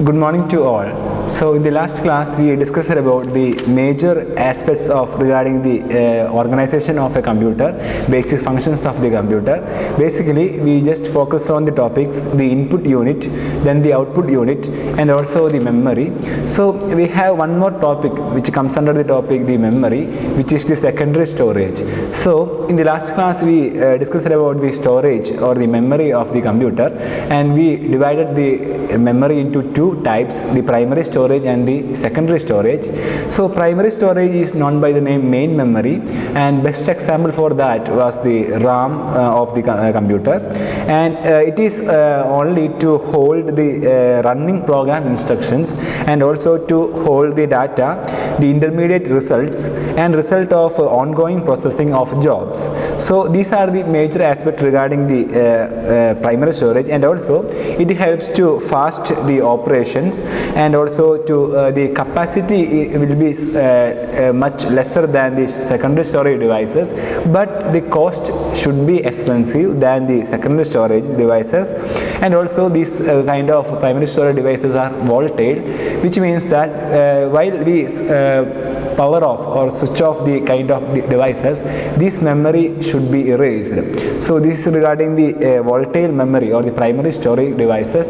Good morning to all. So in the last class we discussed about the major aspects of regarding the organization of a computer, basic functions of the computer. Basically we just focused on the topics, the input unit, then the output unit, and also the memory. So we have one more topic which comes under the topic the memory, which is the secondary storage. So in the last class we discussed about the storage or the memory of the computer, and we divided the memory into two types, the primary storage and the secondary storage. So primary storage is known by the name main memory, and best example for that was the RAM of the computer, and it is only to hold the running program instructions and also to hold the data, the intermediate results, and result of ongoing processing of jobs. So these are the major aspects regarding the primary storage, and also it helps to fast the operations, and also to the capacity will be much lesser than the secondary storage devices, but the cost should be expensive than the secondary storage devices. And also these kind of primary storage devices are volatile, which means that while we power off or switch off the kind of devices, this memory should be erased. So this is regarding the volatile memory or the primary storage devices.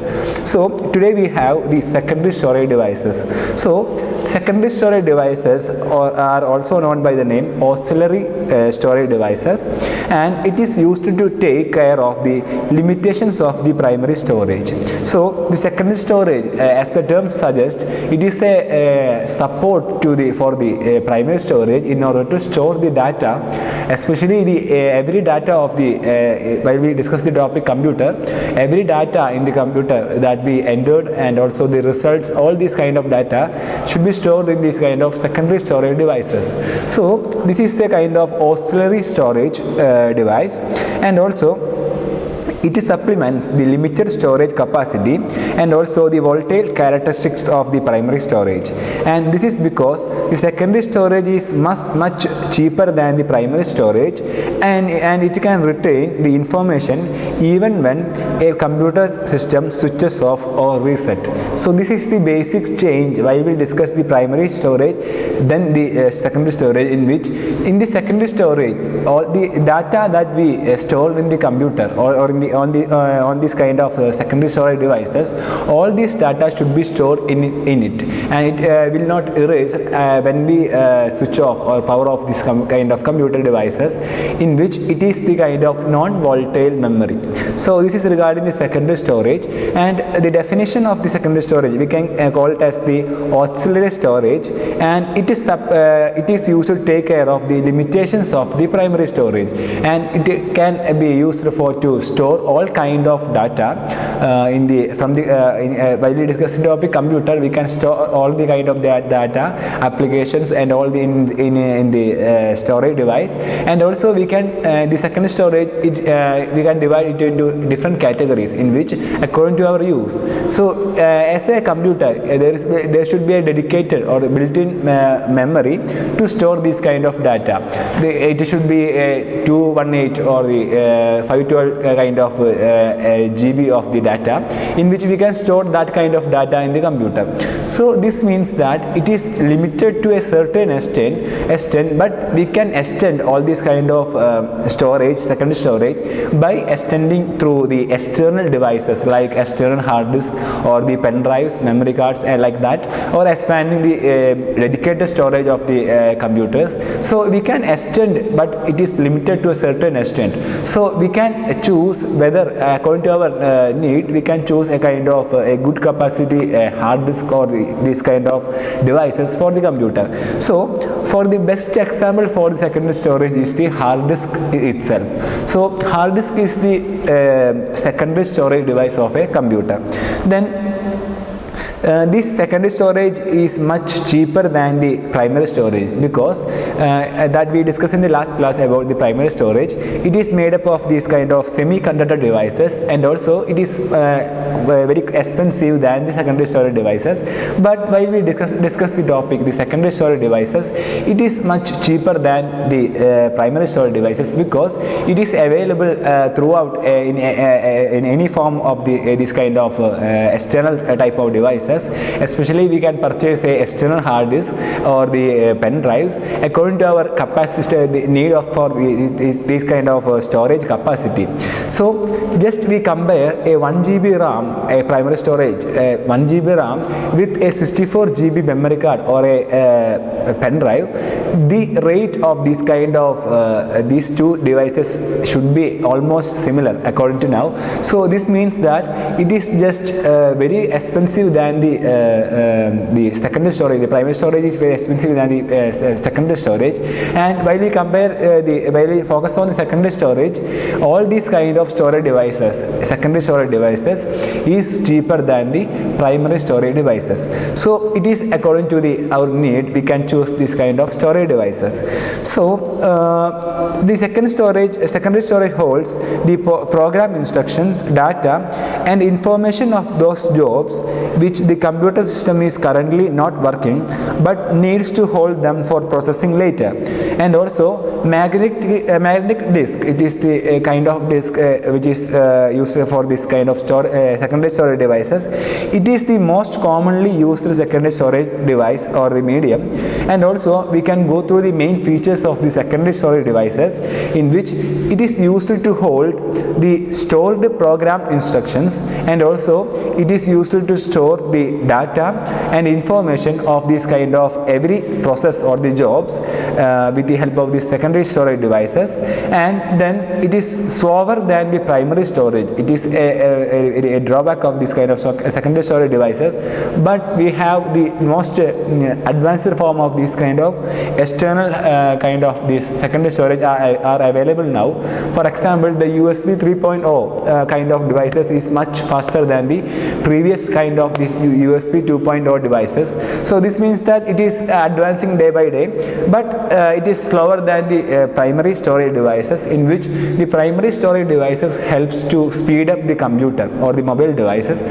So today we have the secondary storage devices. So secondary storage devices are also known by the name auxiliary storage devices, and it is used to take care of the limitations of the primary storage. So the secondary storage, as the term suggests, it is a support to the primary storage in order to store the data, especially the every data of the while we discuss the topic computer, every data in the computer that we entered and also the results, all these kind of data should be stored in these kind of secondary storage devices. So this is the kind of auxiliary storage device, and also it supplements the limited storage capacity and also the volatile characteristics of the primary storage. And this is because the secondary storage is much cheaper than the primary storage, and it can retain the information even when a computer system switches off or reset. So this is the basic change while we discuss the primary storage, then the secondary storage, in which in the secondary storage all the data that we store in the computer or in the on this kind of secondary storage devices, all these data should be stored in it, and it will not erase when we switch off or power off this kind of computer devices, in which it is the kind of non-volatile memory. So this is regarding the secondary storage, and the definition of the secondary storage we can call it as the auxiliary storage, and it is used to take care of the limitations of the primary storage, and it can be used to store all kind of data while we discuss the topic computer, we can store all the kind of data, applications, and all the in the storage device. And also we can the secondary storage we can divide it into different categories, in which according to our use. So as a computer there should be a dedicated or built-in memory to store this kind of data. It should be a 218 or the 512 kind of GB of the data, in which we can store that kind of data in the computer. So this means that it is limited to a certain extent, but we can extend all these kind of storage, secondary storage, by extending through the external devices like external hard disk or the pen drives, memory cards, and like that, or expanding the dedicated storage of the computers. So we can extend, but it is limited to a certain extent. So we can choose whether according to our need, we can choose a kind of a good capacity hard disk or this kind of devices for the computer. So for the best example for the secondary storage is the hard disk itself. So hard disk is the secondary storage device of a computer. Then this secondary storage is much cheaper than the primary storage, because that we discussed in the last class about the primary storage. It is made up of these kind of semiconductor devices, and also it is very expensive than the secondary storage devices. But while we discuss the topic, the secondary storage devices, it is much cheaper than the primary storage devices, because it is available throughout in any form of this kind of external type of devices. devices. Especially we can purchase a external hard disk or the pen drives according to our capacity, the need of for this kind of storage capacity. So just we compare a 1 GB RAM, a primary storage, 1 GB RAM with a 64 GB memory card or a pen drive. The rate of this kind of these two devices should be almost similar according to now. So this means that it is just very expensive than the secondary storage. The primary storage is very expensive than the secondary storage, and while we compare while we focus on the secondary storage, all these kind of storage devices, secondary storage devices, is cheaper than the primary storage devices. So it is according to our need we can choose this kind of storage devices. So the secondary storage holds the program instructions, data and information of those jobs which the computer system is currently not working but needs to hold them for processing later. And also magnetic disk, it is the kind of disk which is used for this kind of secondary storage devices. It is the most commonly used secondary storage device or the medium. And also we can go through the main features of the secondary storage devices, in which it is used to hold the stored program instructions, and also it is used to store the data and information of this kind of every process or the jobs with the help of these secondary storage devices. And then it is slower than the primary storage. It is a drawback of this kind of secondary storage devices, but we have the most advanced form of this kind of external kind of this secondary storage are available now. For example, the USB 3.0 kind of devices is much faster than the previous kind of this USB 2.0 devices. So this means that it is advancing day by day, but it is slower than the primary storage devices, in which the primary storage devices helps to speed up the computer or the mobile devices.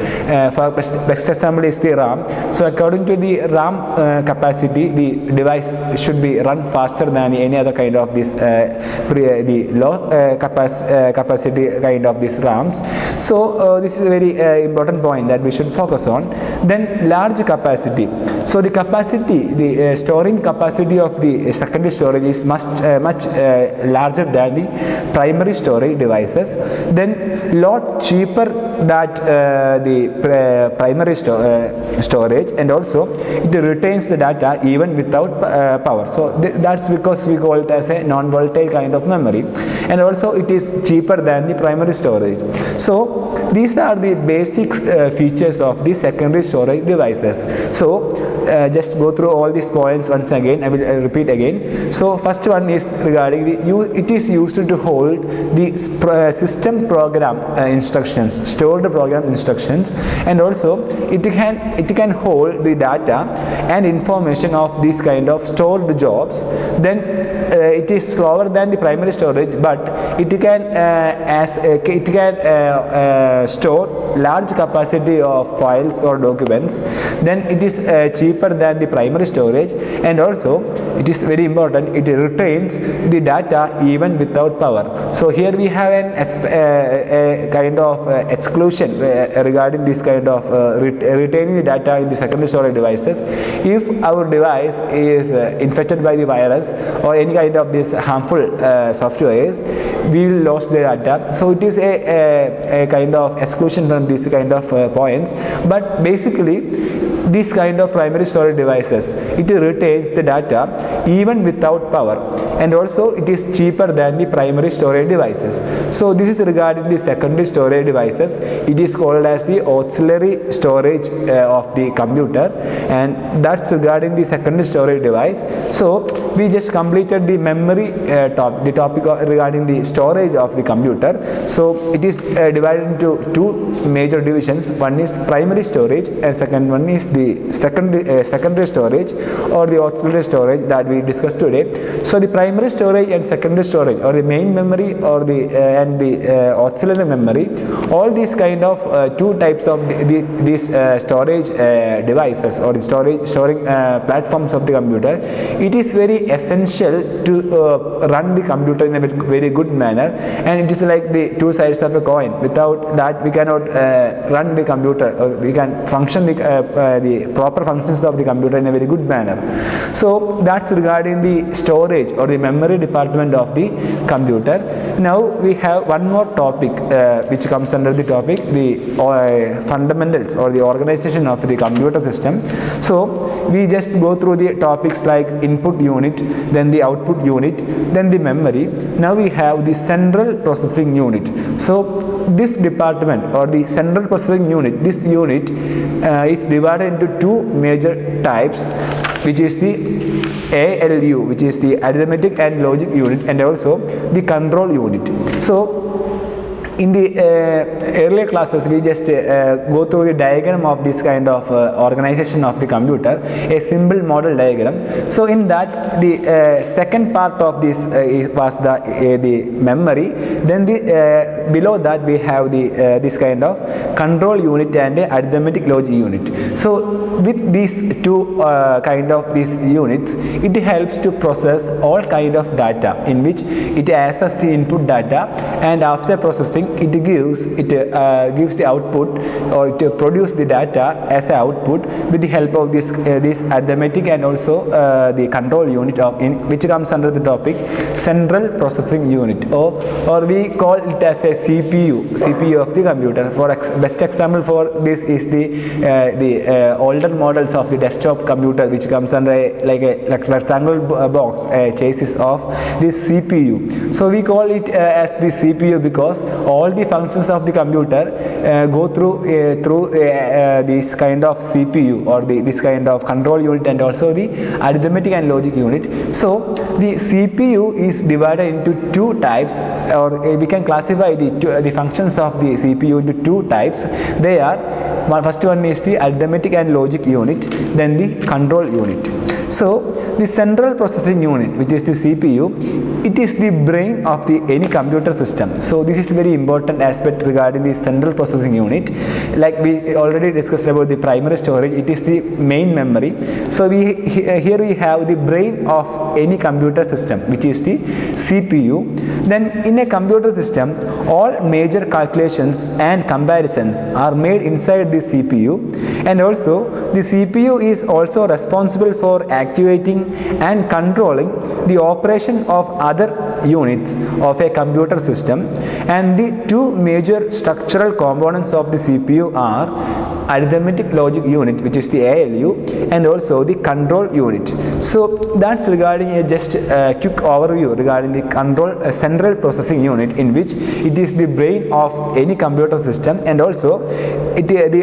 For best example is the RAM. So according to the RAM capacity, the device should be run faster than any other kind of this the low capacity kind of these RAMs. So this is a very important point that we should focus on. Then large capacity. So the capacity, the storing capacity of the secondary storage is much larger than the primary storage devices. Then lot cheaper that the primary storage, and also it retains the data even without power. So that's because we call it as a non-volatile kind of memory, and also it is cheaper than the primary storage. So these are the basic features of the secondary storage devices. So just go through all these points once again. I will repeat again. So first one is regarding it is used to hold the system program instructions, stored program instructions, and also it can hold the data and information of this kind of stored jobs. Then it is slower than the primary storage, but it can store large capacity of files or documents. Then it is cheaper than the primary storage, and also it is very important, it retains the data even without power. So here we have a kind of exclusion regarding this kind of retaining the data in the secondary storage devices. If our device is infected by the virus or any kind of this harmful softwares, we will lose the data. So it is a kind of exclusion from this kind of points. But basically this kind of primary storage devices, it retains the data even without power, and also it is cheaper than the primary storage devices. So this is regarding the secondary storage devices. It is called as the auxiliary storage of the computer, and that's regarding the secondary storage device. So we just completed the memory the topic regarding the storage of the computer. So it is divided into two major divisions. One is primary storage, and second one is the secondary secondary storage or the auxiliary storage that we discussed today. So the primary storage and secondary storage, or the main memory or the and the auxiliary memory, all these kind of two types of these storage devices or the storing platforms of the computer, it is very essential to run the computer in a very good manner, and it is like the two sides of a coin. Without that we cannot run the computer, or we can function the proper functions of the computer in a very good manner. So that's regarding the storage or the memory department of the computer. Now we have one more topic which comes under the topic, the fundamentals or the organization of the computer system. So we just go through the topics like input unit, then the output unit, then the memory. Now we have the central processing unit. So this department or the central processing unit, this unit is divided into two major types, which is the ALU, which is the arithmetic and logic unit, and also the control unit. So in the earlier classes we just go through the diagram of this kind of organization of the computer, a simple model diagram. So in that the second part of this was the memory, then the below that we have the this kind of control unit and the arithmetic logic unit. So with these two kind of these units, it helps to process all kind of data, in which it accesses the input data, and after processing it gives the output, or it produces the data as an output with the help of this arithmetic and also the control unit which comes under the topic central processing unit, or we call it as a CPU of the computer. For best example for this is the older models of the desktop computer, which comes under a rectangular box, a chassis of this CPU. So we call it as the CPU because all the functions of the computer go through this kind of CPU or this kind of control unit and also the arithmetic and logic unit. So the CPU is divided into two types, or we can classify the functions of the CPU into two types. They are, first one is the arithmetic and logic unit, then the control unit. So the central processing unit, which is the CPU, it is the brain of any computer system. So this is very important aspect regarding the central processing unit. Like we already discussed about the primary storage, it is the main memory. So here we have the brain of any computer system, which is the CPU. Then in a computer system, all major calculations and comparisons are made inside the CPU, and also the CPU is also responsible for activating and controlling the operation of other units of a computer system. And the two major structural components of the CPU are arithmetic logic unit, which is the ALU, and also the control unit. So that's regarding a just quick overview regarding the control central processing unit, in which it is the brain of any computer system, and also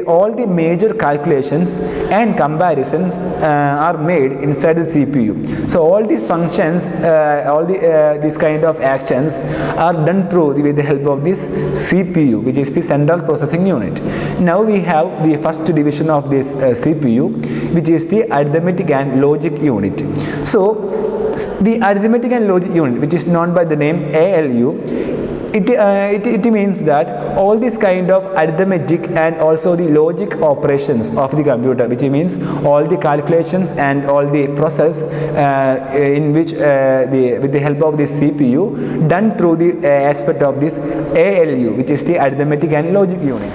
all the major calculations and comparisons are made inside the CPU. So all these functions, these kind of actions are done through with the help of this CPU, which is the central processing unit. Now we have the first division of this CPU, which is the arithmetic and logic unit. So the arithmetic and logic unit, which is known by the name ALU, it means that all this kind of arithmetic and also the logic operations of the computer, which means all the calculations and all the process in which with the help of this CPU done through the aspect of this ALU, which is the arithmetic and logic unit.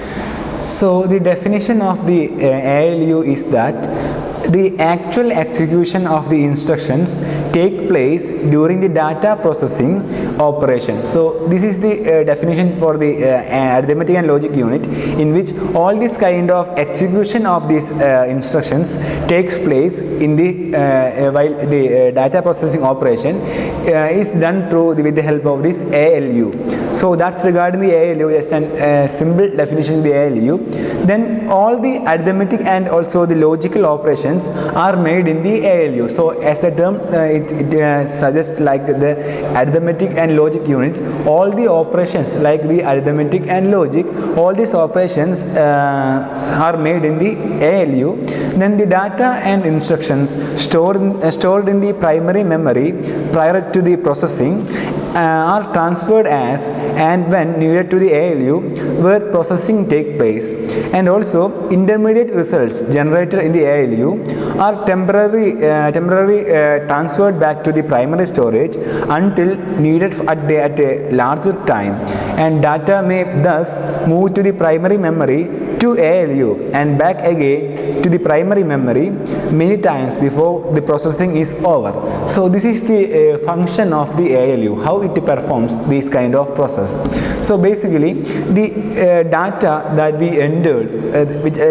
So the definition of the ALU is that the actual execution of the instructions take place during the data processing operation. So this is the definition for the arithmetic and logic unit, in which all this kind of execution of these instructions takes place in the while the data processing operation is done through with the help of this ALU. So that's regarding the ALU, just a simple definition of the ALU. Then all the arithmetic and also the logical operations are made in the ALU. So as the term it suggests, like the arithmetic and logic unit, all the operations like the arithmetic and logic, all these operations are made in the ALU. Then the data and instructions stored in the primary memory prior to the processing are transferred as and when needed to the ALU where processing take place. And also intermediate results generated in the ALU are temporarily transferred back to the primary storage until needed at a larger time, and data may thus move to the primary memory to ALU and back again to the primary memory many times before the processing is over. So this is the function of the ALU, how it performs this kind of process. So basically the data that we entered,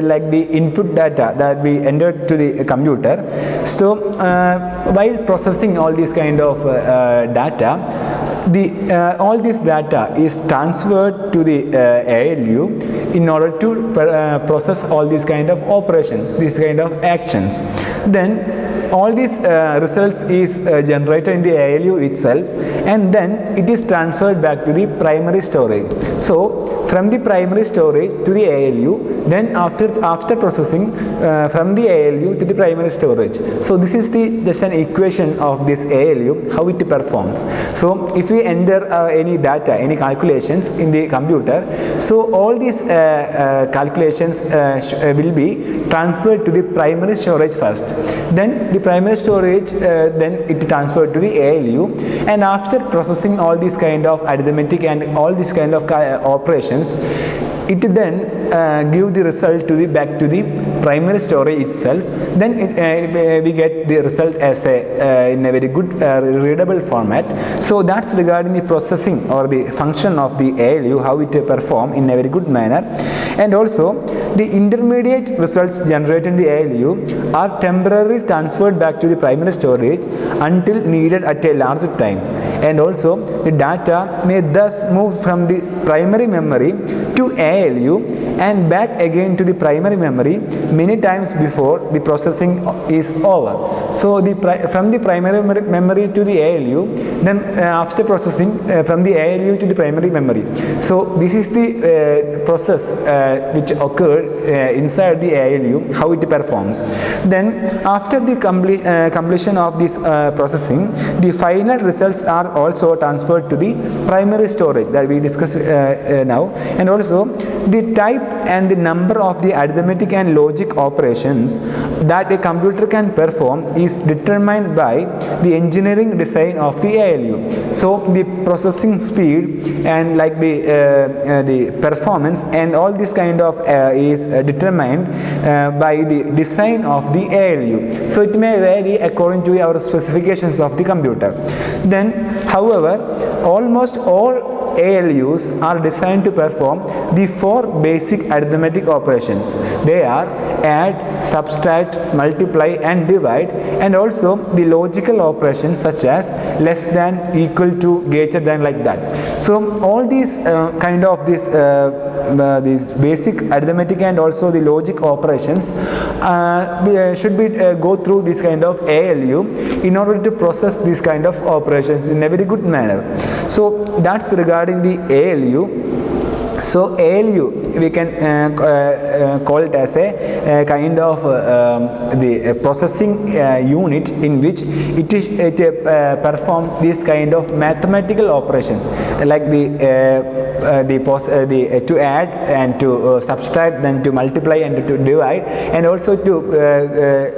like the input data that we entered to the computer, so while processing all these kind of data, all this data is transferred to the ALU in order to process all these kind of operations, these kind of actions. Then all these results is generated in the ALU itself, and then it is transferred back to the primary storage. So from the primary storage to the ALU, then after processing from the ALU to the primary storage. So this is just an equation of this ALU, how it performs. So if we enter any data, any calculations in the computer, so all these calculations will be transferred to the primary storage first. Then the primary storage, then it transferred to the ALU, and after processing all these kind of arithmetic and all these kind of operations, it then give the result to the back to the primary storage itself. Then we get the result as in a very good readable format. So that's regarding the processing or the function of the ALU, how it perform in a very good manner. And also the intermediate results generated in the ALU are temporarily transferred back to the primary storage until needed at a larger time. And also the data may thus move from the primary memory to ALU and back again to the primary memory many times before the processing is over. So from the primary memory to the ALU, then after processing from the ALU to the primary memory. So this is the process which occurred inside the ALU, how it performs. Then after the completion of this processing, the final results are also transferred to the primary storage that we discussed now. And also the type and the number of the arithmetic and logic operations that a computer can perform is determined by the engineering design of the ALU. So the processing speed and like the performance and all this kind of is determined by the design of the ALU. So it may vary according to our specifications of the computer. Then however, almost all ALUs are designed to perform the four basic arithmetic operations. They are add, subtract, multiply and divide, and also the logical operations such as less than, equal to, greater than, like that. So all these kind of these basic arithmetic and also the logic operations should be go through this kind of ALU in order to process these kind of operations in a very good manner. So that's regarding the ALU. So ALU we can call it as a kind of the processing unit in which it perform this kind of mathematical operations like to add and to subtract, then to multiply and to divide, and also to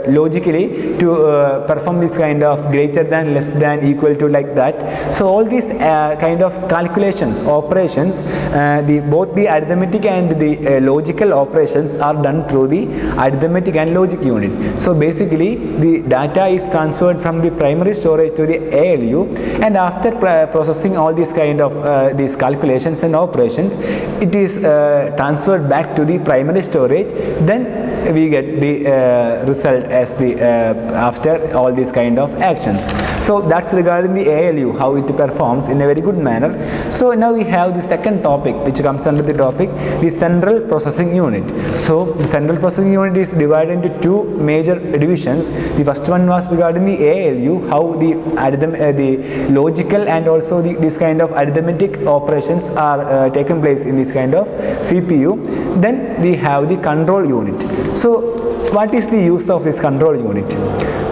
logically to perform this kind of greater than, less than, equal to, like that. So all these kind of calculations, operations, the both the arithmetic and the logical operations are done through the arithmetic and logic unit. So basically the data is transferred from the primary storage to the ALU, and after processing all these kind of these calculations and operations, it is transferred back to the primary storage. Then we get the result as the after all these kind of actions. So that's regarding the ALU, how it performs in a very good manner. So now we have the second topic, which comes under the topic the central processing unit. So the central processing unit is divided into two major divisions. The first one was regarding the ALU, how the logical and also this kind of arithmetic operations are taken place in this kind of CPU. Then we have the control unit. So what is the use of this control unit?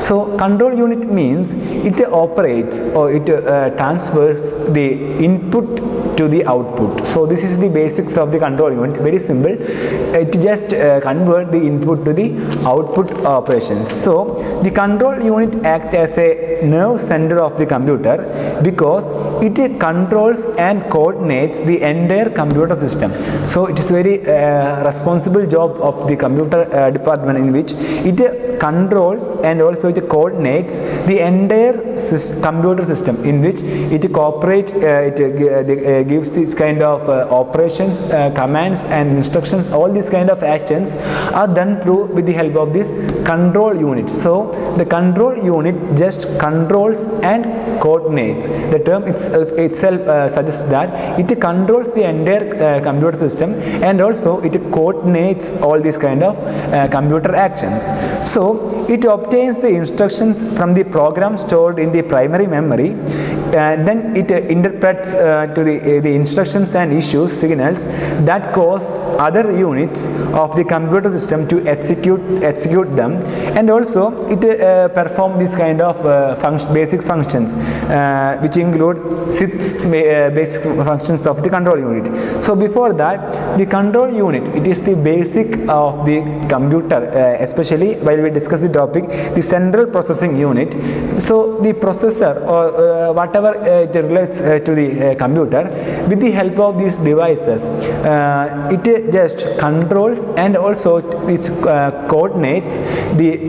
So control unit means it operates or it transfers the input to the output. So this is the basics of the control unit. Very simple. It just convert the input to the output operations. So the control unit acts as a nerve center of the computer because it controls and coordinates the entire computer system. So it is very responsible job of the computer department, in which it controls and also it coordinates the entire computer system, in which it cooperates, it gives this kind of operations, commands and instructions. All these kind of actions are done through with the help of this control unit. So the control unit just controls and coordinates. The term itself suggests that it controls the entire computer system, and also it coordinates all these kind of computer actions. So it obtains the instructions from the program stored in the primary memory, then it interprets to the instructions and issues signals that cause other units of the computer system to execute them, and also it perform this kind of basic functions, which include 6 basic functions of the control unit. So before that, the control unit, it is the basic of the computer, especially while we discuss the topic the central processing unit. So the processor or whatever it relates to the computer, with the help of these devices, it just controls and also it coordinates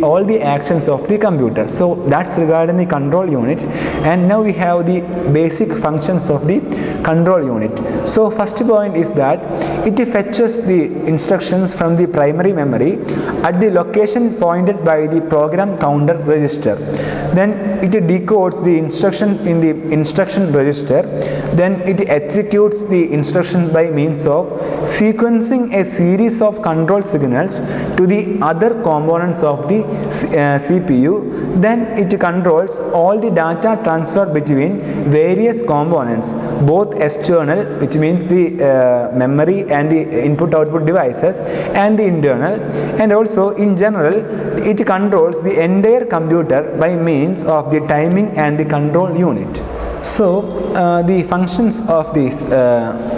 all the actions of the computer. So that's regarding the control unit. And now we have the basic functions of the control unit. So first point is that it fetches the instructions from the primary memory at the location pointed by the program counter register. Then it decodes the instruction in the instruction register. Then it executes the instruction by means of sequencing a series of control signals to the other components of the CPU. Then it controls all the data transfer between various components, both external, which means the memory and the input-output devices, and the internal, and also in general it controls the entire computer by means of the timing and the control unit. So the functions of this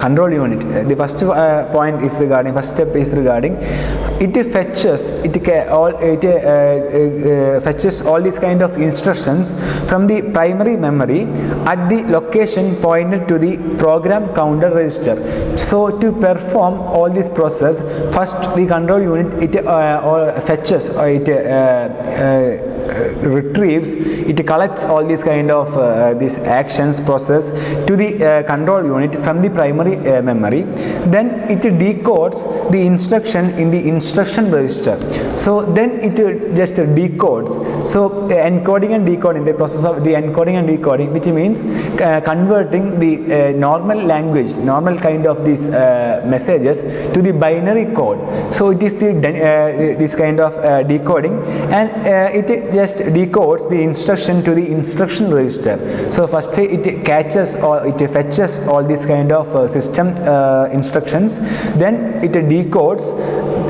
control unit, the first point is regarding, first step is regarding it fetches fetches all these kind of instructions from the primary memory at the location pointed to the program counter register. So to perform all this process, first the control unit fetches or it retrieves, it collects all these kind of these actions process to the control unit from the primary memory. Then it decodes the instruction in the instruction register. So then it just decodes. So encoding and decoding, the process of the encoding and decoding, which means converting the normal language, normal kind of these messages to the binary code. So it is the this kind of decoding, and it just decodes the instruction to the instruction register. So first it catches or it fetches all these kind of system instructions, then it decodes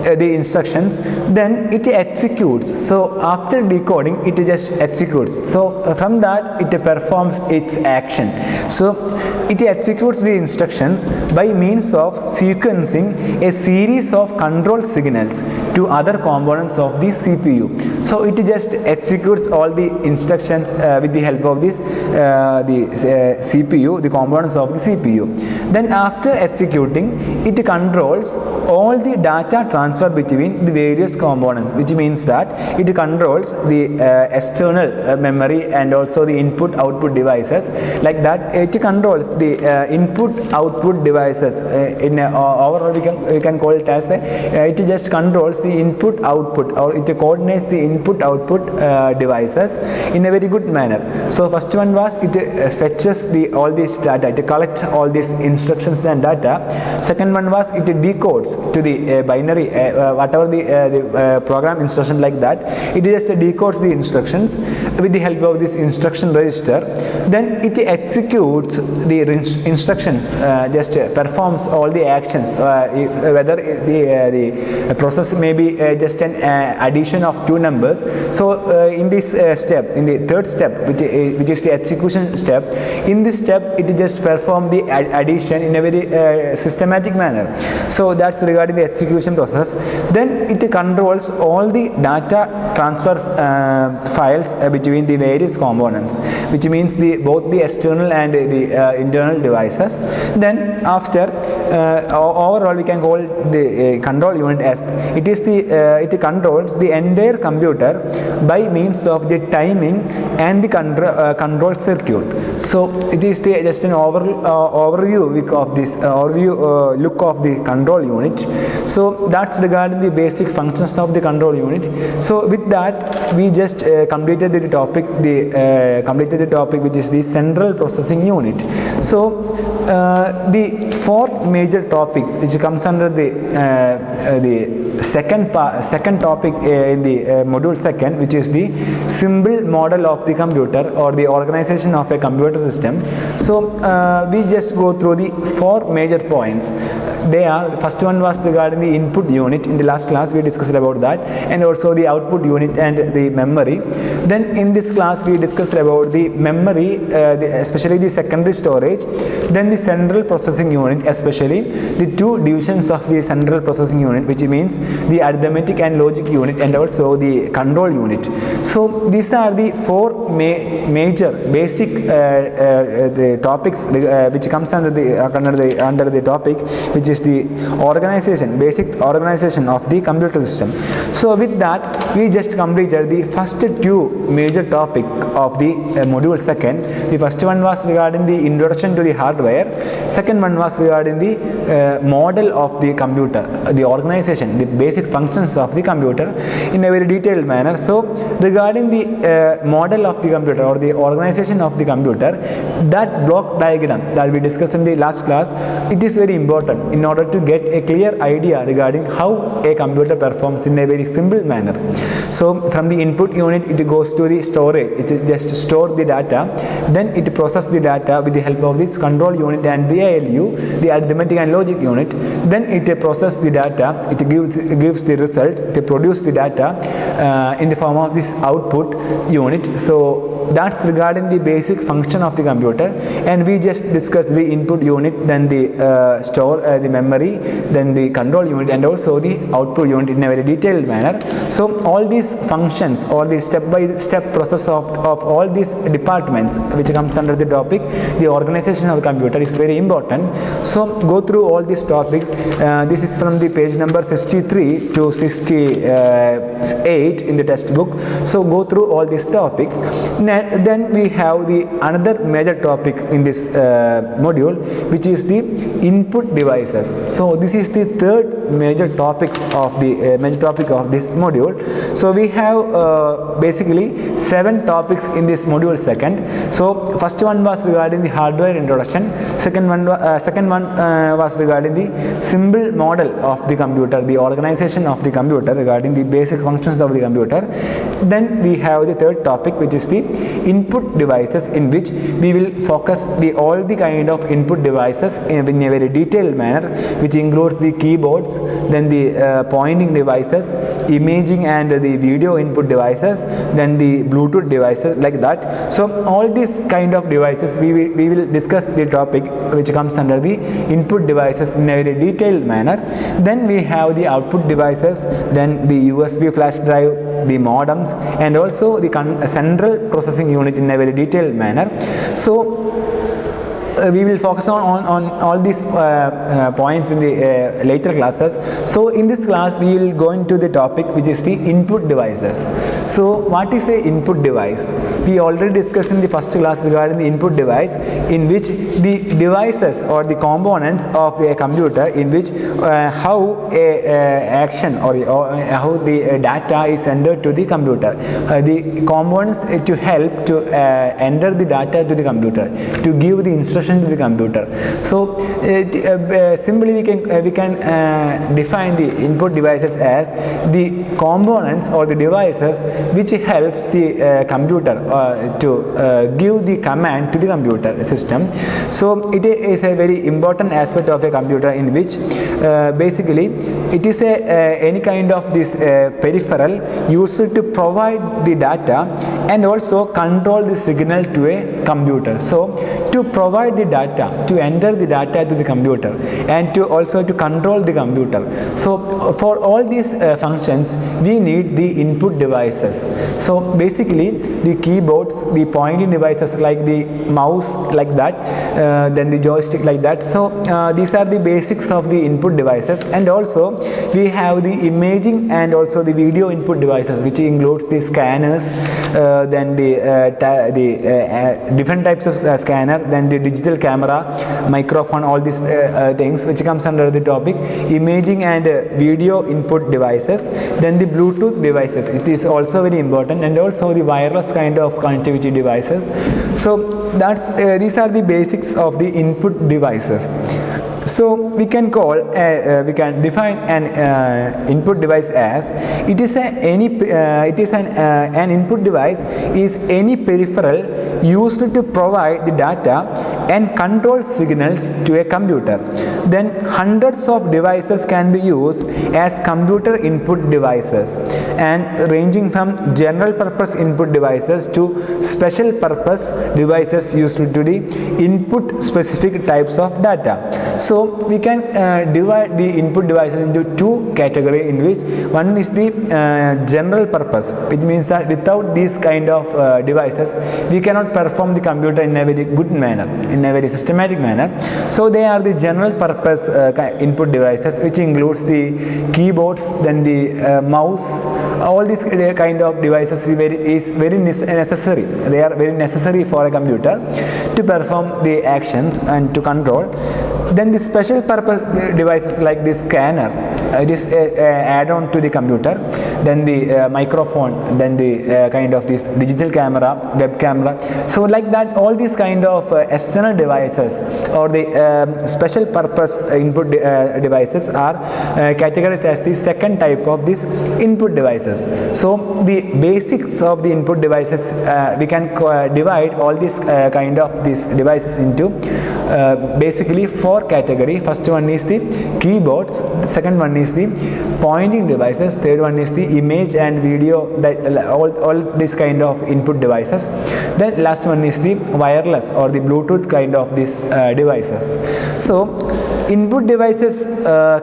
the instructions, then it executes. So after decoding, it just executes. So from that it performs its action. So it executes the instructions by means of sequencing a series of control signals to other components of the CPU. So it just executes all the instructions with the help of this CPU, the components of the CPU. Then after executing, it controls all the data transfer between the various components, which means that it controls the external memory and also the input output devices. Like that, it controls the input output devices. In overall we can call it as it just controls the input output, or it coordinates the input output devices in a very good manner. So first one was it fetches all this data, it collects all these instructions and data. Second one was it decodes to the binary, whatever the program instruction, like that it just decodes the instructions with the help of this instruction register. Then it executes the instructions, just performs all the actions, whether the process may be just an addition of two numbers. So in this step, in the third step, which is the execution step, in this step it just perform the addition in a very systematic manner. So that's regarding the execution process. Then it controls all the data transfer files between the various components, which means both the external and the internal devices. Then after overall we can call the control unit as it controls the entire computer by means of the timing and the control circuit. So it is just an overview of this look of the control unit. So that's regarding the basic functions of the control unit. So with that we just completed the topic which is the central processing unit. So the four major topics which comes under the second topic in the module second, which is the symbol model of the computer or the organization of a computer system. So we just go through the four major points. First one was regarding the input unit. In the last class we discussed about that, and also the output unit and the memory. Then in this class we discussed about the memory, especially the secondary storage, then the central processing unit, especially the two divisions of the central processing unit, which means the arithmetic and logic unit, and also the control unit. So these are the four major basic the topics which comes under the topic, which is the basic organization of the computer system. So with that we just completed the first two major topic of the module second. The first one was regarding the introduction to the hardware. Second one was regarding the model of the computer, the organization, the basic functions of the computer in a very detailed manner. So regarding the model of the computer or the organization of the computer, that block diagram that we discussed in the last class, it is very important in order to get a clear idea regarding how a computer performs in a very simple manner. So from the input unit it goes to the storage, it just store the data, then it process the data with the help of this control unit and the ALU, the arithmetic and logic unit. Then it process the data, it gives the result, it produce the data in the form of this output unit. So that's regarding the basic function of the computer, and we just discussed the input unit, then the the memory, then the control unit, and also the output unit in a very detailed manner. So all these functions or the step-by-step process of all these departments which comes under the topic, the organization of the computer, is very important. So go through all these topics. This is from the page number 63 to 68 in the textbook. So go through all these topics. Then we have the another major topic in this module, which is the input devices. So this is the third major topics of the this module. So we have basically 7 topics in this module second. So first one was regarding the hardware introduction. Second one was regarding the symbol model of the computer, the organization of the computer, regarding the basic functions of the computer. Then we have the third topic, which is the input devices, in which we will focus all the kind of input devices in a very detailed manner, which includes the keyboards, then the pointing devices, imaging and the video input devices, then the Bluetooth devices, like that. So all these kind of devices we will discuss the topic which comes under the input devices in a very detailed manner. Then we have the output devices, then the USB flash drive, the modems, and also the central processing unit in a very detailed manner. So we will focus on all these points in the later classes. So in this class we will go into the topic which is the input devices. So what is a input device? We already discussed in the first class regarding the input device, in which the devices or the components of a computer, in which how a action or how the data is entered to the computer, the components to help to enter the data to the computer, to give the instruction to the computer. So simply we can define the input devices as the components or the devices which helps the computer to give the command to the computer system. So it is a very important aspect of a computer, in which basically it is any kind of this peripheral used to provide the data and also control the signal to a computer. So to provide the data, to enter the data to the computer, and to also to control the computer. So for all these functions we need the input devices. So basically the keyboards, the pointing devices like the mouse, like that, then the joystick, like that. So these are the basics of the input devices. And also we have the imaging and also the video input devices, which includes the scanners, then the different types of scanner, then the digital camera, microphone, all these things which comes under the topic imaging and video input devices. Then the Bluetooth devices, it is also very important, and also the wireless kind of connectivity devices. So that's these are the basics of the input devices. So we can call we can define an input device as it is an input device is any peripheral used to provide the data and control signals to a computer. Then hundreds of devices can be used as computer input devices, and ranging from general purpose input devices to special purpose devices used to the input specific types of data. So we can divide the input devices into two categories, in which one is the general purpose, which means that without these kind of devices we cannot perform the computer in a very good manner, in a very systematic manner. So they are the general purpose input devices, which includes the keyboards, then the mouse. All these kind of devices is very necessary. They are very necessary for a computer to perform the actions and to control. Then the special purpose devices like the scanner, it is add-on to the computer. Then the microphone, then the kind of this digital camera, web camera. So like that, all these kind of external devices or the special purpose input devices are categorized as the second type of these input devices. So the basics of the input devices, we can divide all these kind of these devices into basically four categories. First one is the keyboards, the second one is the pointing devices, third one is the image and video, that all these kind of input devices. Then last one is the wireless or the Bluetooth kind of these devices. So input devices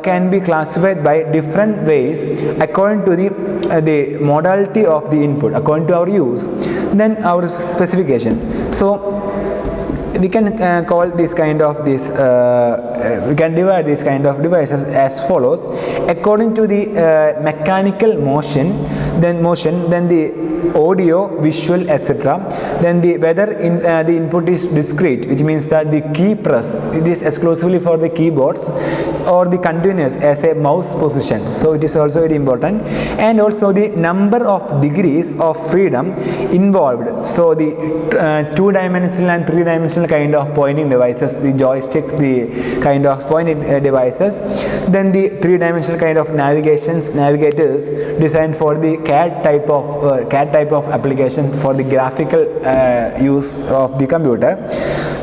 can be classified by different ways according to the modality of the input, according to our use, then our specification. So we can call this kind of this we can divide this kind of devices as follows: according to the mechanical motion, then the audio, visual, etc. Then whether the input is discrete, which means that the key press, it is exclusively for the keyboards, or the continuous as a mouse position. So it is also very important. And also the number of degrees of freedom involved. So the two-dimensional and three-dimensional kind of pointing devices, the joystick, the kind of pointing devices. Then the three-dimensional kind of navigators designed for the CAD type of application for the graphical use of the computer.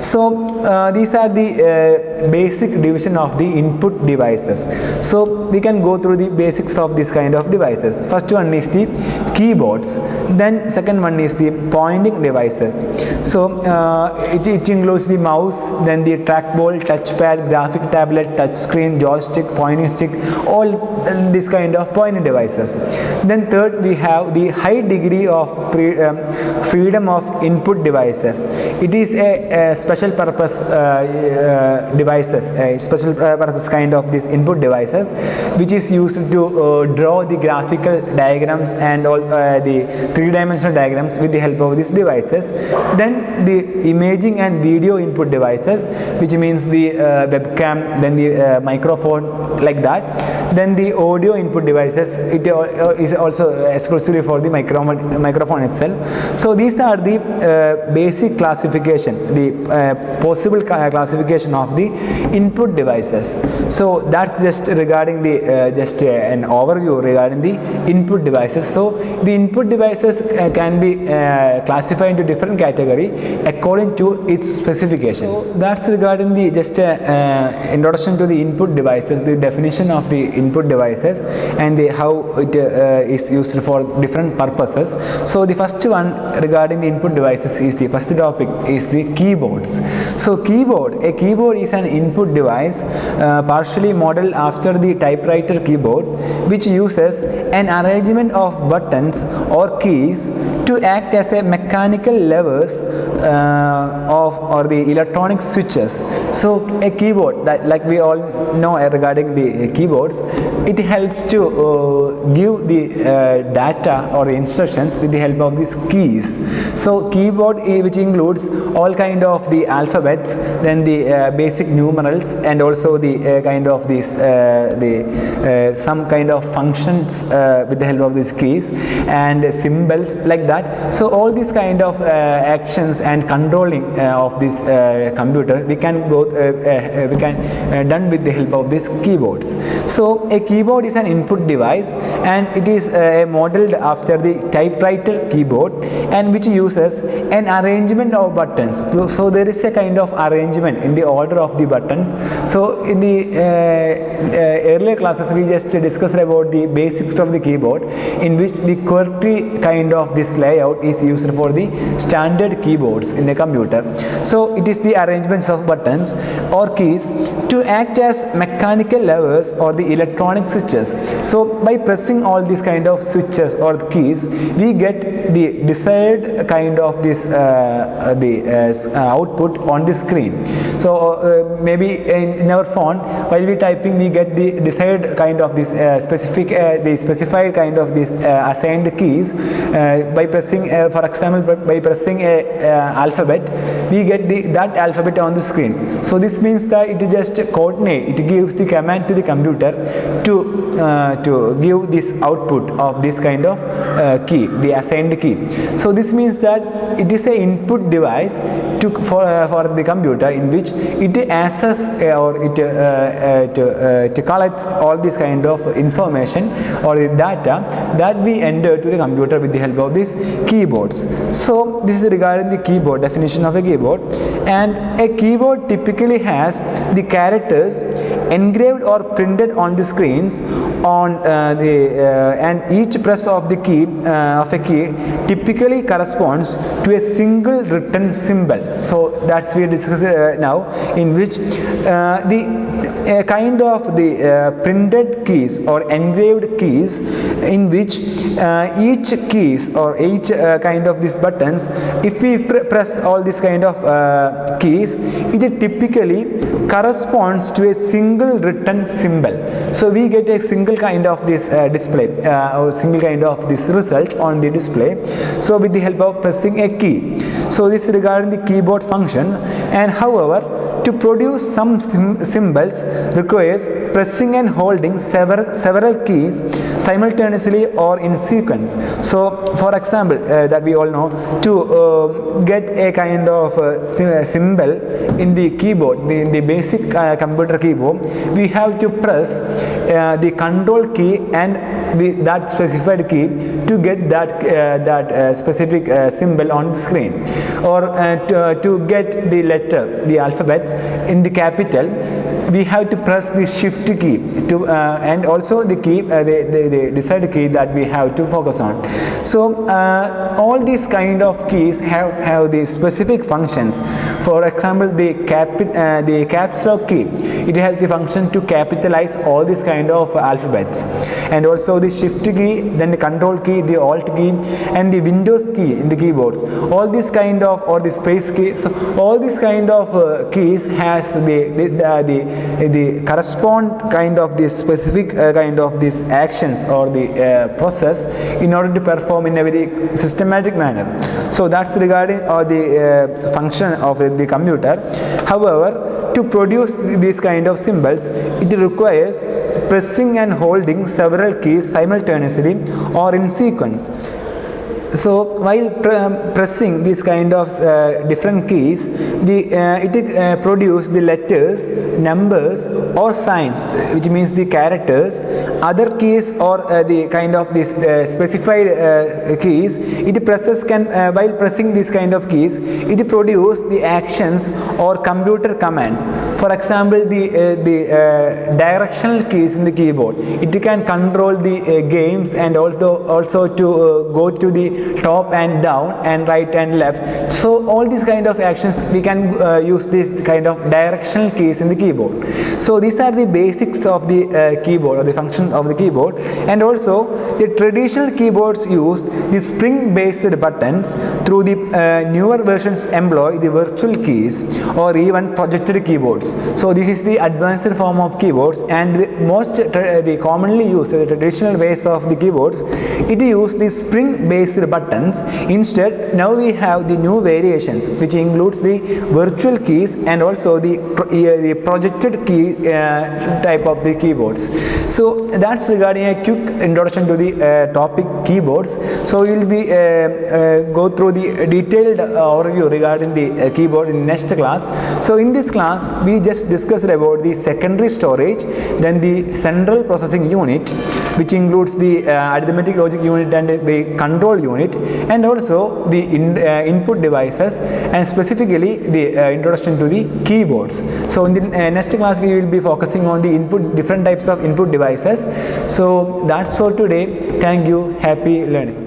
So these are the basic division of the input devices. So we can go through the basics of this kind of devices. First one is the keyboards, then second one is the pointing devices. So it includes the mouse, then the trackball, touchpad, graphic tablet, touch screen, joystick, pointing stick, all this kind of pointing devices. Then third, we have the high degree of freedom of input devices. It is a special purpose devices, a special purpose kind of these input devices, which is used to draw the graphical diagrams and all the three-dimensional diagrams with the help of these devices. Then the imaging and video input devices, which means the webcam, then the microphone, like that. Then the audio input devices, it is also exclusively for the microphone itself. So these are the basic classification, the possible classification of the input devices. So that's just regarding the just an overview regarding the input devices. So the input devices can be classified into different category according to its specifications. So that's regarding the just introduction to the input devices, the definition of the input devices, and how it is used for different purposes. So the first one regarding the input devices is the first topic is the keyboards. So a keyboard is an input device partially modeled after the typewriter keyboard, which uses an arrangement of buttons or keys to act as a mechanical levers or the electronic switches. So a keyboard, that like we all know regarding the keyboards, it helps to give the data or the instructions with the help of these keys. So keyboard, which includes all kind of the alphabets, then the basic numerals, and also the kind of these some kind of functions with the help of these keys and symbols, like that. So all these kind of actions and controlling of this computer we can done with the help of these keyboards. So a keyboard is an input device, and it is modeled after the typewriter keyboard, and which uses an arrangement of buttons. So there is a kind of arrangement in the order of the buttons. So in the earlier classes we just discussed about the basics of the keyboard, in which the QWERTY kind of this layout is used for the standard keyboards in a computer. So it is the arrangements of buttons or keys to act as mechanical levers or the electronic switches. So by pressing all these kind of switches or the keys, we get the desired kind of this output on the screen. So maybe in our phone, while we typing, we get the desired kind of this specified kind of this assigned keys by pressing, for example, by pressing a alphabet, we get that alphabet on the screen. So this means that it just coordinate, it gives the command to the computer to give this output of this kind of key, the assigned key. So this means that it is an input device for the computer, in which it access or it collects all this kind of information or the data that we enter to the computer with the help of these keyboards. So this is regarding the keyboard, definition of a keyboard. And a keyboard typically has the characters engraved or printed on the screens on and each press of the key of a key typically corresponds to a single written symbol. So that's we discuss now, in which the kind of the printed keys or engraved keys, in which each keys or each kind of these buttons, if we press all these kind of keys, it typically corresponds to a single written symbol. So we get a single kind of this display or single kind of this result on the display, so with the help of pressing a key. So this is regarding the keyboard function. And however, to produce some symbols requires pressing and holding several keys simultaneously or in sequence. So for example, that we all know, to get a kind of symbol in the keyboard, in the basic computer keyboard, we have to press the control key and that specified key to get that specific symbol on the screen, or to get the letter, the alphabets in the capital, we have to press the shift key to and also the key, the desired key that we have to focus on. So all these kind of keys have the specific functions. For example, the caps lock key, it has the function to capitalize all these kind of alphabets, and also the shift key, then the control key, the alt key, and the Windows key in the keyboards. All these kind of, or the space key, so all these kind of keys has the correspond kind of the specific kind of these actions or the process in order to perform in a very systematic manner. So that's regarding the function of the computer. However, to produce these kind of symbols, it requires pressing and holding several keys simultaneously or in sequence. So while pressing these kind of different keys, it produce the letters, numbers or signs, which means the characters, other keys or the kind of this specified keys. It presses while pressing these kind of keys, it produce the actions or computer commands. For example, the directional keys in the keyboard, it can control the games, and also to go to the top and down and right and left. So all these kind of actions we can use this kind of directional keys in the keyboard. So these are the basics of the keyboard, or the function of the keyboard. And also the traditional keyboards use the spring based buttons. Through the newer versions employ the virtual keys or even projected keyboards. So this is the advanced form of keyboards, and the commonly used, the traditional ways of the keyboards, it use the spring based buttons. Instead, now we have the new variations, which includes the virtual keys and also the projected key type of the keyboards. So that's regarding a quick introduction to the topic keyboards. So we will be go through the detailed overview regarding the keyboard in next class. So in this class we just discussed about the secondary storage, then the central processing unit, which includes the arithmetic logic unit and the control unit, and also the input devices, and specifically the introduction to the keyboards. So in the next class we will be focusing on the different types of input devices. So that's for today. Thank you. Happy learning.